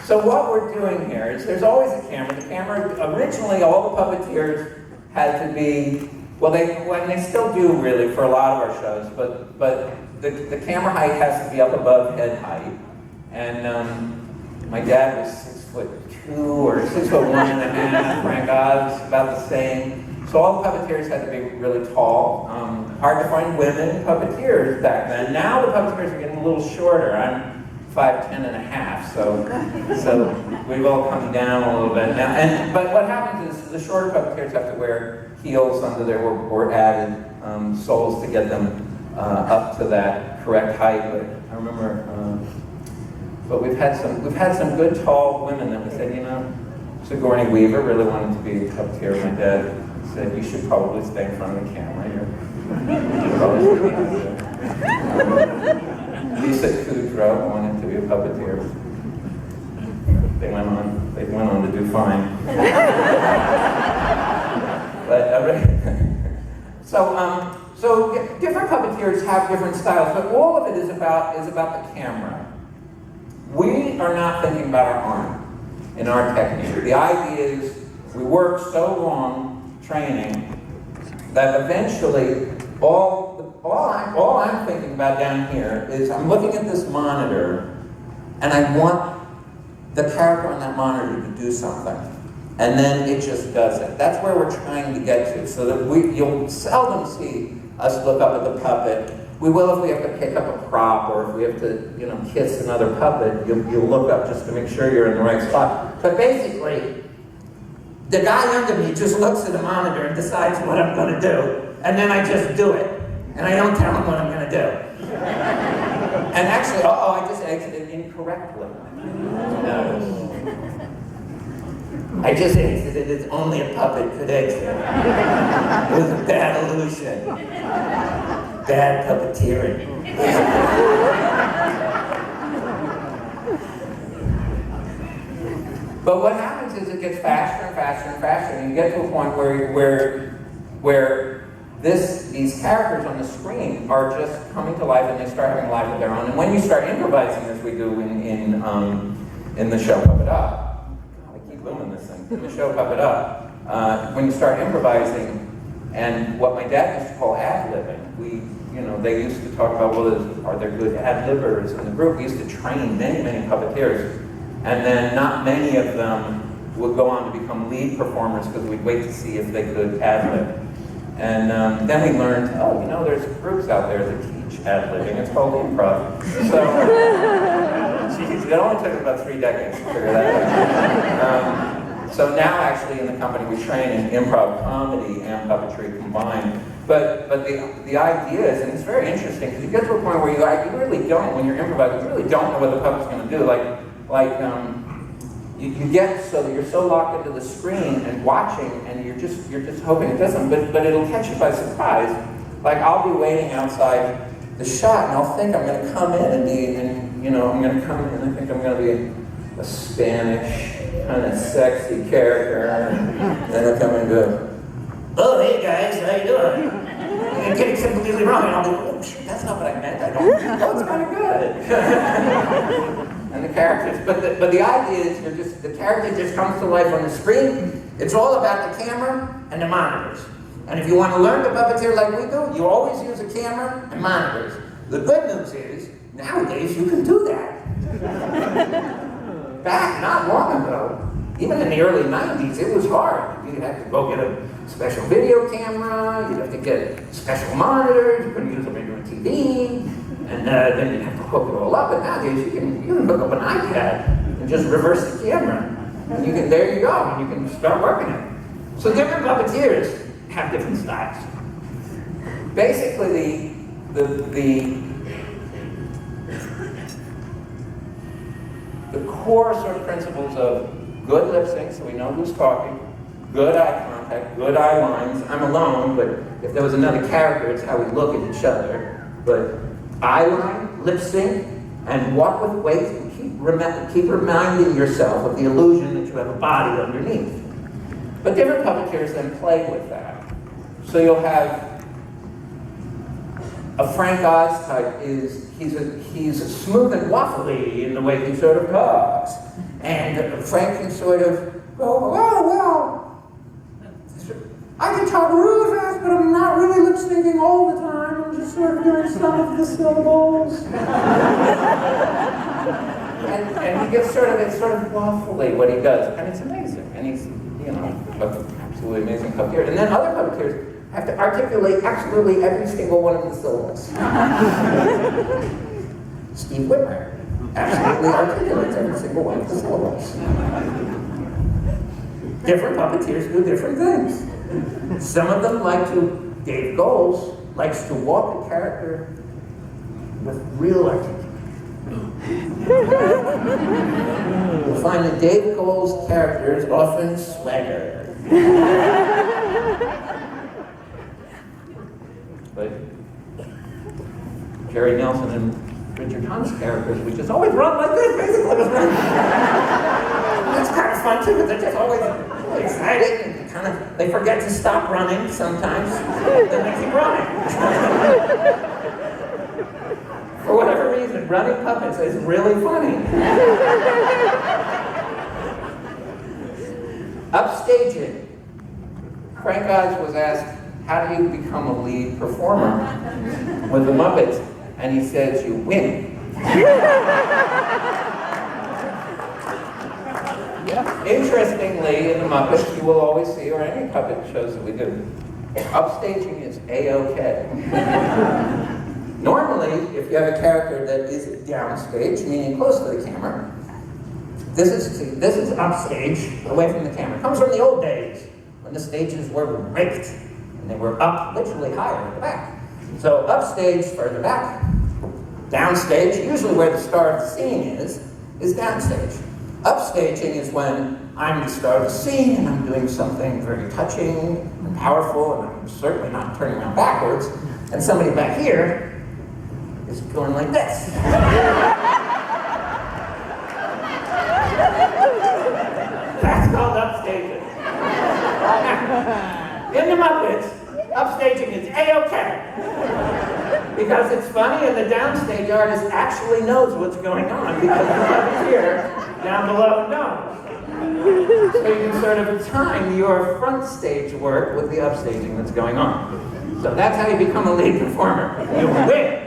So what we're doing here is there's always a camera. The camera, originally all the puppeteers had to be, well, they still do really for a lot of our shows, but the camera height has to be up above head height. And my dad was 6'2" or 6'1.5". Frank Oz, about the same. So all the puppeteers had to be really tall. Hard to find women puppeteers back then. Now the puppeteers are getting a little shorter. I'm 5'10.5", so we've all come down a little bit now. But what happens is the shorter puppeteers have to wear heels under there or added soles to get them up to that correct height. But I remember, but we've had some good tall women that we said, you know, Sigourney Weaver really wanted to be a puppeteer. My dad said, you should probably stay in front of the camera. You're probably Lisa Kudrow wanted to be a puppeteer. They went on to do fine. So different puppeteers have different styles, but all of it is about the camera. We are not thinking about our arm in our technique. The idea is we work so long training that eventually all I'm thinking about down here is I'm looking at this monitor and I want the character on that monitor to do something. And then it just does it. That's where we're trying to get to, so that you'll seldom see us look up at the puppet. We will if we have to pick up a prop or if we have to, you know, kiss another puppet, you'll look up just to make sure you're in the right spot. But basically, the guy under me just looks at the monitor and decides what I'm going to do, and then I just do it. And I don't tell him what I'm going to do. And actually, I just exited incorrectly. I just exited as only a puppet could exit. It was a bad illusion. Bad puppeteering. But what happens is it gets faster and faster and faster, and you get to a point where these characters on the screen are just coming to life and they start having a life of their own. And when you start improvising, as we do in the show Puppet Up, I keep booming this thing, in the show Puppet Up, when you start improvising, and what my dad used to call ad-libbing, they used to talk about, well, are there good ad-libbers in the group? We used to train many, many puppeteers, and then not many of them would go on to become lead performers because we'd wait to see if they could ad-lib. And then we learned, there's groups out there that teach ad-libbing. It's called improv. So, geez, it only took about 3 decades to figure that out. So now, actually, in the company, we train in improv comedy and puppetry combined. But the idea is, and it's very interesting, because you get to a point where you really don't, when you're improvising, you really don't know what the puppet's going to do. You get so that you're so locked into the screen and watching, and you're just hoping it doesn't, but it'll catch you by surprise. Like, I'll be waiting outside the shot, and I'll think I'm going to come in I'm going to come in and I think I'm going to be a Spanish kind of sexy character, and then I'll come in and go, oh, hey guys, how you doing? I'm getting something completely wrong, and I'll go, oh shit, that's not what I meant. It's kind of good. And the characters, but the idea is the character just comes to life on the screen. It's all about the camera and the monitors. And if you want to learn to puppeteer like we do, you always use a camera and monitors. The good news is, nowadays you can do that. Back not long ago, even in the early 90s, it was hard. You'd have to go get a special video camera, you'd have to get special monitors, you couldn't use them in your TV. And then you have to hook it all up. But nowadays you can hook up an iPad and just reverse the camera. And there you go, and you can start working it. So different puppeteers have different styles. Basically, the core sort of principles of good lip sync, so we know who's talking, good eye contact, good eye lines. I'm alone, but if there was another character, it's how we look at each other. But eye line, lip sync, and walk with weight, and keep reminding yourself of the illusion that you have a body underneath. But different puppeteers then play with that. So you'll have a Frank Oz type he's smooth and waffly in the way he sort of talks. And Frank can sort of go, well, I can talk really fast, but I'm not really lip syncing all the time. I'm just sort of doing some of the syllables. and he gets it's sort of waffly what he does, and it's amazing. And he's, absolutely amazing puppeteer. And then other puppeteers have to articulate absolutely every single one of the syllables. Steve Whitten absolutely articulates every single one of the syllables. Different puppeteers do different things. Some of them Dave Goles likes to walk a character with real articulation. You'll find that Dave Goles' characters often swagger. But Jerry Nelson and Richard Hunt's characters, we just always run like this, basically. That's kind of fun too, because they're just always really excited and they forget to stop running sometimes, then they keep running. For whatever reason, running puppets is really funny. Upstaging. Frank Oz was asked, how do you become a lead performer with the Muppets? And he says, you win. Interestingly, in the Muppets, you will always see, or any puppet shows that we do, upstaging is A-OK. Normally, if you have a character that is downstage, meaning close to the camera, this is upstage, away from the camera. It comes from the old days, when the stages were raked, and they were up literally higher at the back. So upstage, further back. Downstage, usually where the star of the scene is downstage. Upstaging is when I'm the star of the scene, and I'm doing something very touching and powerful, and I'm certainly not turning around backwards, and somebody back here is going like this. That's called upstaging. In the Muppets, upstaging is A-OK. Because it's funny and the downstage artist actually knows what's going on because the puppeteer down below knows. So you can sort of time your front stage work with the upstaging that's going on. So that's how you become a lead performer. You win.